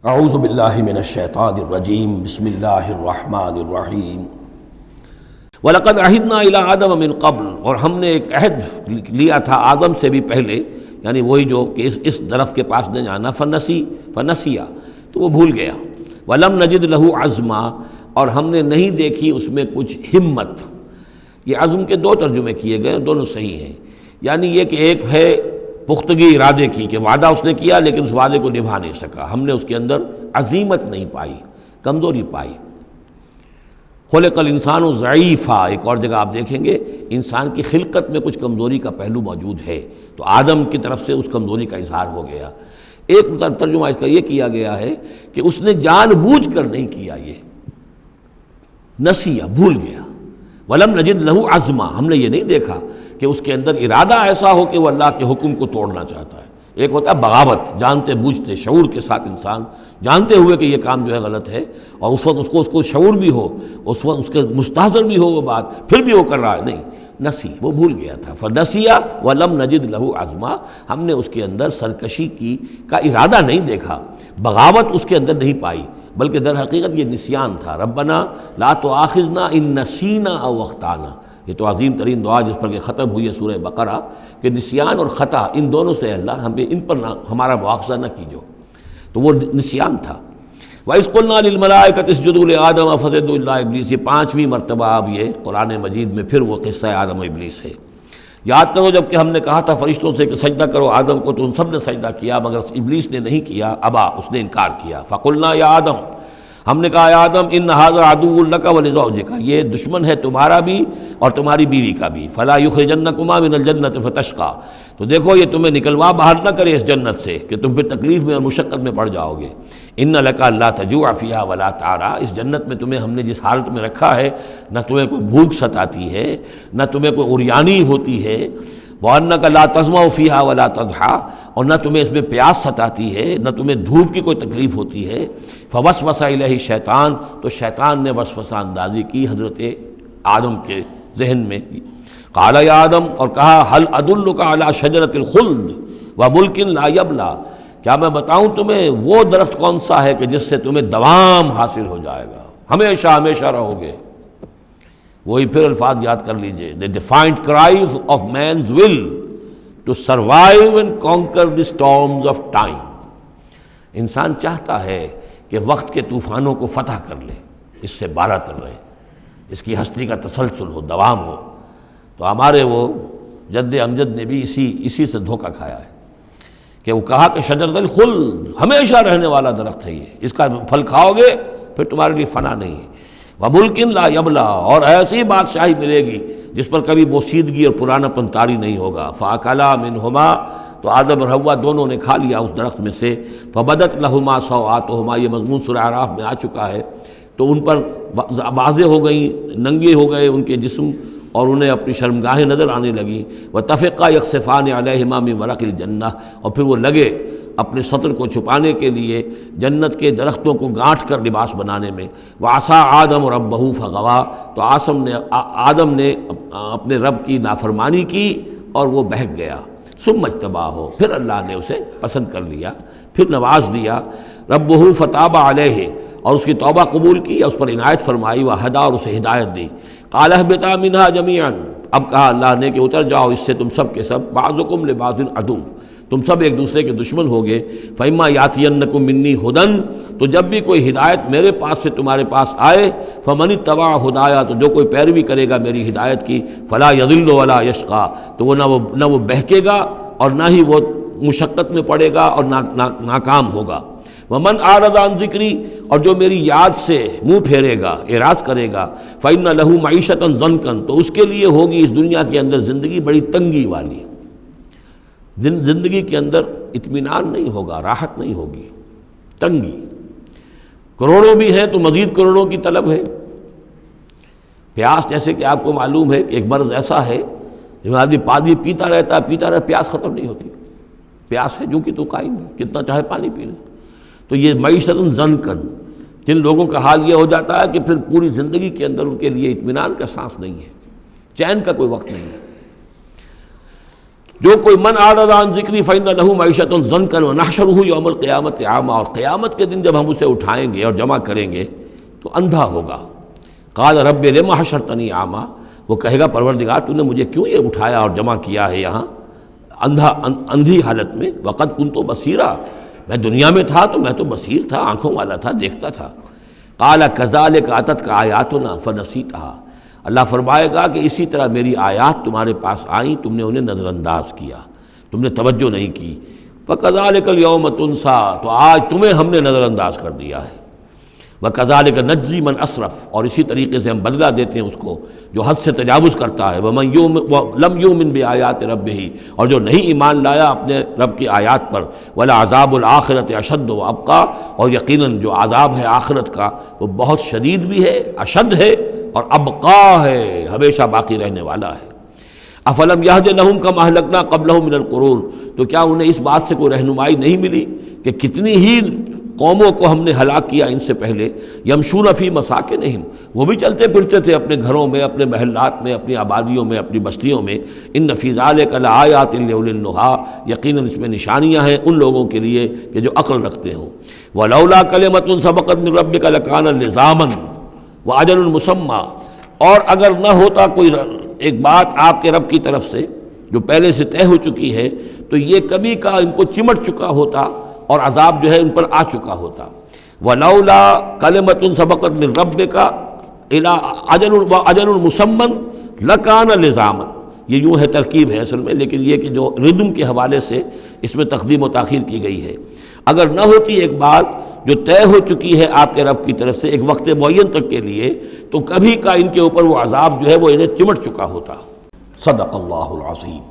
اعوذ باللہ من الشیطان الرجیم بسم اللہ الرحمن الرحیم وَلَقَدْ عَهِدْنَا إِلَىٰ آدَمَ مِن قَبْلُ، اور ہم نے ایک عہد لیا تھا آدم سے بھی پہلے، یعنی وہی جو کہ اس درخت کے پاس نہ جانا، فنسیا، تو وہ بھول گیا۔ وَلَمْ نَجِدْ لَهُ عَزْمًا، اور ہم نے نہیں دیکھی اس میں کچھ ہمت۔ یہ عزم کے دو ترجمے کیے گئے، دونوں صحیح ہیں، یعنی یہ کہ ایک ہے پختگی ارادے کی کہ وعدہ اس نے کیا لیکن اس وعدے کو نبھا نہیں سکا، ہم نے اس کے اندر عزیمت نہیں پائی، کمزوری پائی۔ خلق الانسان ضعیفا، ایک اور جگہ آپ دیکھیں گے انسان کی خلقت میں کچھ کمزوری کا پہلو موجود ہے، تو آدم کی طرف سے اس کمزوری کا اظہار ہو گیا۔ ایک ترجمہ اس کا یہ کیا گیا ہے کہ اس نے جان بوجھ کر نہیں کیا، یہ نسیہ، بھول گیا۔ ولم نجد لہو عزما، ہم نے یہ نہیں دیکھا کہ اس کے اندر ارادہ ایسا ہو کہ وہ اللہ کے حکم کو توڑنا چاہتا ہے۔ ایک ہوتا ہے بغاوت، جانتے بوجھتے شعور کے ساتھ انسان جانتے ہوئے کہ یہ کام جو ہے غلط ہے، اور اس وقت اس کو شعور بھی ہو، اس وقت اس کے مستحضر بھی ہو وہ بات، پھر بھی وہ کر رہا ہے، نہیں، نسی، وہ بھول گیا تھا۔ فنسیا ولم نجد لہو عزما، ہم نے اس کے اندر سرکشی کا ارادہ نہیں دیکھا، بغاوت اس کے اندر نہیں پائی، بلکہ در حقیقت یہ نسیان تھا۔ ربنا لا تؤاخذنا ان نسینا او اخطانا، یہ تو عظیم ترین دعا جس پر کہ ختم ہوئی ہے سورہ بقرہ، کہ نسیان اور خطا ان دونوں سے اللہ ہمیں ان پر ہمارا مواخذہ نہ کیجو، تو وہ نسیان تھا۔ وَإِذْ قُلْنَا لِلْمَلَائِكَةِ اسْجُدُوا لِآدَمَ فَسَجَدُوا إِلَّا إِبْلِيسَ، یہ پانچویں مرتبہ اب یہ قرآن مجید میں پھر وہ قصہ آدم و ابلیس ہے۔ یاد کرو جب کہ ہم نے کہا تھا فرشتوں سے کہ سجدہ کرو آدم کو، تو ان سب نے سجدہ کیا مگر ابلیس نے نہیں کیا، ابا، اس نے انکار کیا۔ فَقُلْنَا يَا آدم، ہم نے کہا اے آدم ان ھذا عدو لک ولزوجک، یہ دشمن ہے تمہارا بھی اور تمہاری بیوی کا بھی، فلا یخرجنکما من الجنۃ فتشقى، تو دیکھو یہ تمہیں نکلوا باہر نہ کرے اس جنت سے کہ تم پھر تکلیف میں اور مشقت میں پڑ جاؤ گے۔ ان لک الا تجوع فیھا ولا تعرى، اس جنت میں تمہیں ہم نے جس حالت میں رکھا ہے، نہ تمہیں کوئی بھوک ستاتی ہے، نہ تمہیں کوئی عریانی ہوتی ہے، وَأَنَّكَ لَا تَظْمَأُ فِيهَا وَلَا تَضْحَىٰ، اور نہ تمہیں اس میں پیاس ستاتی ہے، نہ تمہیں دھوپ کی کوئی تکلیف ہوتی ہے۔ فَوَسْوَسَ إِلَيْهِ الشَّيْطَانُ، تو شیطان نے وسوسہ اندازی کی حضرت آدم کے ذہن میں۔ قَالَ يَا آدم، اور کہا هَلْ أَدُلُّكَ عَلَىٰ شَجَرَةِ الْخُلْدِ وَمُلْكٍ لَا يَبْلَىٰ، کیا میں بتاؤں تمہیں وہ درخت کون سا ہے کہ جس سے تمہیں دوام حاصل ہو جائے گا، ہمیشہ ہمیشہ رہو گے۔ وہی پھر الفاظ یاد کر لیجئے، the defiant cries of man's will to survive and conquer the storms of time۔ انسان چاہتا ہے کہ وقت کے طوفانوں کو فتح کر لے، اس سے باراتر رہے، اس کی ہستی کا تسلسل ہو، دوام ہو۔ تو ہمارے وہ جد امجد نے بھی اسی سے دھوکہ کھایا ہے کہ وہ کہا کہ شجرۃ الخلد، ہمیشہ رہنے والا درخت ہے یہ، اس کا پھل کھاؤ گے پھر تمہارے لیے فنا نہیں ہے۔ وَمُلْكٍ لَا يَبْلَىٰ، اور ایسی بادشاہی ملے گی جس پر کبھی بوسیدگی اور پرانا پن طاری نہیں ہوگا۔ فَأَكَلَا مِنْهُمَا، تو آدم اور حوا دونوں نے کھا لیا اس درخت میں سے۔ فَبَدَتْ لَهُمَا سَوْآتُهُمَا، یہ مضمون سورہ اعراف میں آ چکا ہے، تو ان پر واضح ہو گئیں، ننگے ہو گئے ان کے جسم، اور انہیں اپنی شرمگاہیں نظر آنے لگیں۔ وَتَفِقَّا يَخْصِفَانِ عَلَيْهِمَا مِن وَرَقِ الْجَنَّةِ، اور پھر وہ لگے اپنے سطر کو چھپانے کے لیے جنت کے درختوں کو گانٹھ کر لباس بنانے میں۔ وَعَصَىٰ آدَمُ رَبَّهُ فَغَوَىٰ، تو آدم نے اپنے رب کی نافرمانی کی اور وہ بہک گیا۔ ثُمَّ اجْتَبَاهُ، پھر اللہ نے اسے پسند کر لیا، پھر نواز دیا۔ رَبُّهُ فَتَابَ عَلَيْهِ، اور اس کی توبہ قبول کی، اس پر عنایت فرمائی، وَهَدَىٰ، اور اسے ہدایت دی۔ قَالَ اهْبِطَا مِنْهَا جَمِيعًا، اب کہا اللہ نے کہ اتر جاؤ اس سے تم سب کے سب، بَعْضُكُمْ لِبَعْضٍ عَدُوٌّ، تم سب ایک دوسرے کے دشمن ہوگے۔ فَإِمَّا يَأْتِيَنَّكُم مِّنِّي هُدًى، تو جب بھی کوئی ہدایت میرے پاس سے تمہارے پاس آئے، فَمَنِ اتَّبَعَ هُدَايَا، تو جو کوئی پیروی کرے گا میری ہدایت کی، فَلَا يَضِلُّ وَلَا يَشْقَىٰ، تو وہ نہ وہ بہکے گا اور نہ ہی وہ مشقت میں پڑے گا اور ناکام ہوگا۔ وَمَنْ أَعْرَضَ عَنْ ذِكْرِي، اور جو میری یاد سے منہ پھیرے گا، اعراض کرے گا، فَإِنَّ لَهُ مَعِيشَةً ضَنْكًا، تو اس کے لیے ہوگی اس دنیا کے اندر زندگی بڑی تنگی والی، زندگی کے اندر اطمینان نہیں ہوگا، راحت نہیں ہوگی، تنگی۔ کروڑوں بھی ہیں تو مزید کروڑوں کی طلب ہے۔ پیاس، جیسے کہ آپ کو معلوم ہے کہ ایک مرض ایسا ہے جب آدمی پانی پیتا رہتا ہے، پیاس ختم نہیں ہوتی، پیاس ہے جو کہ تو قائم ہے، کتنا چاہے پانی پی لے۔ تو یہ معیشت ضنکن، جن لوگوں کا حال یہ ہو جاتا ہے کہ پھر پوری زندگی کے اندر ان کے لیے اطمینان کا سانس نہیں ہے، چین کا کوئی وقت نہیں ہے۔ جو کوئی من اعرض عن ذکری فإن له معیشۃ ضنکا ونحشرہ یوم القیامۃ اعمی، اور قیامت کے دن جب ہم اسے اٹھائیں گے اور جمع کریں گے تو اندھا ہوگا. قال رب لم حشرتنی اعمی، وہ کہے گا پروردگار تو نے مجھے کیوں یہ اٹھایا اور جمع کیا ہے یہاں اندھی حالت میں. وقد کنت بصیرا، میں دنیا میں تھا تو میں تو بصیر تھا، آنکھوں والا تھا، دیکھتا تھا. قال کذالک اتتک آیاتنا فنسیتھا، اللہ فرمائے گا کہ اسی طرح میری آیات تمہارے پاس آئیں، تم نے انہیں نظر انداز کیا، تم نے توجہ نہیں کی. فکذالک الیوم تنسیٰ، تو آج تمہیں ہم نے نظر انداز کر دیا ہے. وَكَذَلِكَ نَجْزِي مَنْ أَسْرَفَ، اور اسی طریقے سے ہم بدلہ دیتے ہیں اس کو جو حد سے تجاوز کرتا ہے. وَمَنْ لَمْ يُؤْمِنْ بِآيَاتِ رَبِّهِ، اور جو نہیں ایمان لایا اپنے رب کی آیات پر. وَلَعَذَابُ الْآخِرَةِ أَشَدُّ وَأَبْقَىٰ، اور یقیناً جو عذاب ہے آخرت کا وہ بہت شدید بھی ہے، اشد ہے، اور ابقا ہے، ہمیشہ باقی رہنے والا ہے. افلم یہد لہم کما اہلکنا قبلہم من القرون، تو کیا انہیں اس بات سے کوئی رہنمائی نہیں ملی کہ کتنی ہی قوموں کو ہم نے ہلاک کیا ان سے پہلے. یمشون فی مساکنہم، وہ بھی چلتے پھرتے تھے اپنے گھروں میں، اپنے محلات میں، اپنی آبادیوں میں، اپنی بستیوں میں. ان فی ذلک لآیات لأولی النہیٰ، یقیناً اس میں نشانیاں ہیں ان لوگوں کے لیے کہ جو عقل رکھتے ہوں. ولولا کلمۃ سبقت من ربک لکان لزاما واجل مسمى، اور اگر نہ ہوتا کوئی ایک بات آپ کے رب کی طرف سے جو پہلے سے طے ہو چکی ہے تو یہ کبھی کا ان کو چمٹ چکا ہوتا اور عذاب جو ہے ان پر آ چکا ہوتا. وَلَوْلَا كَلِمَةٌ سَبَقَتْ مِنْ رَبِّكَ إِلَىٰ أَجَلٌ مُّسَمًّى لَكَانَ لِزَامًا، یہ یوں ہے ترکیب ہے اصل میں، لیکن یہ کہ جو ردم کے حوالے سے اس میں تقدیم و تاخیر کی گئی ہے. اگر نہ ہوتی ایک بات جو طے ہو چکی ہے آپ کے رب کی طرف سے ایک وقت معین تک کے لیے، تو کبھی کا ان کے اوپر وہ عذاب جو ہے وہ انہیں چمٹ چکا ہوتا. صدق اللہ العظیم.